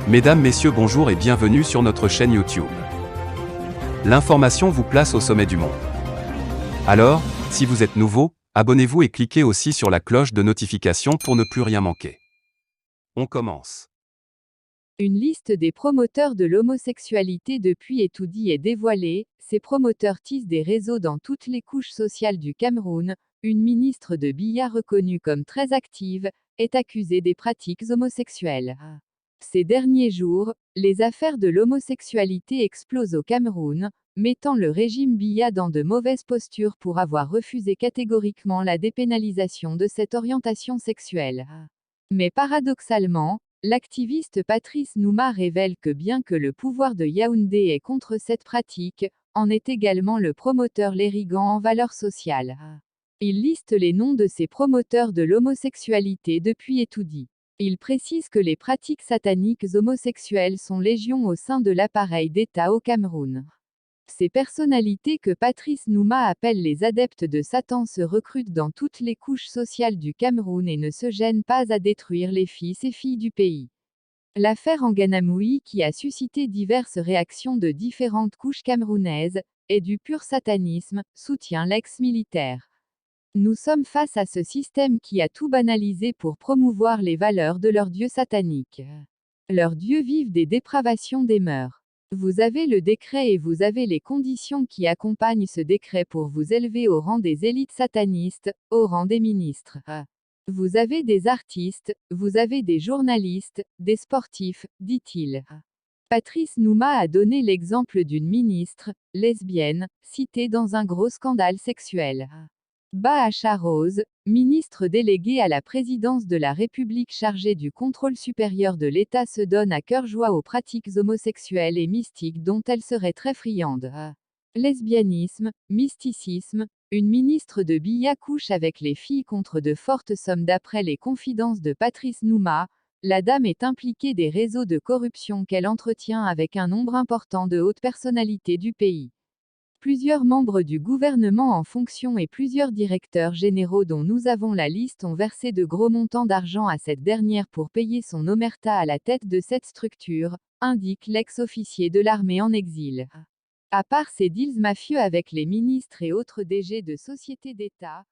Mesdames, Messieurs, bonjour et bienvenue sur notre chaîne YouTube. L'information vous place au sommet du monde. Alors, si vous êtes nouveau, abonnez-vous et cliquez aussi sur la cloche de notification pour ne plus rien manquer. On commence. Une liste des promoteurs de l'homosexualité depuis Etoudi est dévoilée. Ces promoteurs tissent des réseaux dans toutes les couches sociales du Cameroun. Une ministre de Biya reconnue comme très active est accusée des pratiques homosexuelles. Ces derniers jours, les affaires de l'homosexualité explosent au Cameroun, mettant le régime Biya dans de mauvaises postures pour avoir refusé catégoriquement la dépénalisation de cette orientation sexuelle. Mais paradoxalement, l'activiste Patrice Nouma révèle que bien que le pouvoir de Yaoundé est contre cette pratique, en est également le promoteur l'érigant en valeurs sociales. Il liste les noms de ces promoteurs de l'homosexualité depuis Etoudi. Il précise que les pratiques sataniques homosexuelles sont légion au sein de l'appareil d'État au Cameroun. Ces personnalités que Patrice Nouma appelle les adeptes de Satan se recrutent dans toutes les couches sociales du Cameroun et ne se gênent pas à détruire les fils et filles du pays. L'affaire Anganamoui, qui a suscité diverses réactions de différentes couches camerounaises, est du pur satanisme, soutient l'ex-militaire. Nous sommes face à ce système qui a tout banalisé pour promouvoir les valeurs de leurs dieux sataniques. Leurs dieux vivent des dépravations des mœurs. Vous avez le décret et vous avez les conditions qui accompagnent ce décret pour vous élever au rang des élites satanistes, au rang des ministres. Vous avez des artistes, vous avez des journalistes, des sportifs, dit-il. Patrice Nouma a donné l'exemple d'une ministre, lesbienne, citée dans un gros scandale sexuel. Bahacha Rose, ministre déléguée à la présidence de la République chargée du contrôle supérieur de l'État, se donne à cœur joie aux pratiques homosexuelles et mystiques dont elle serait très friande. Lesbianisme, mysticisme, une ministre de Biya couche avec les filles contre de fortes sommes. D'après les confidences de Patrice Nouma, la dame est impliquée des réseaux de corruption qu'elle entretient avec un nombre important de hautes personnalités du pays. Plusieurs membres du gouvernement en fonction et plusieurs directeurs généraux dont nous avons la liste ont versé de gros montants d'argent à cette dernière pour payer son omerta à la tête de cette structure, indique l'ex-officier de l'armée en exil. À part ces deals mafieux avec les ministres et autres DG de sociétés d'État,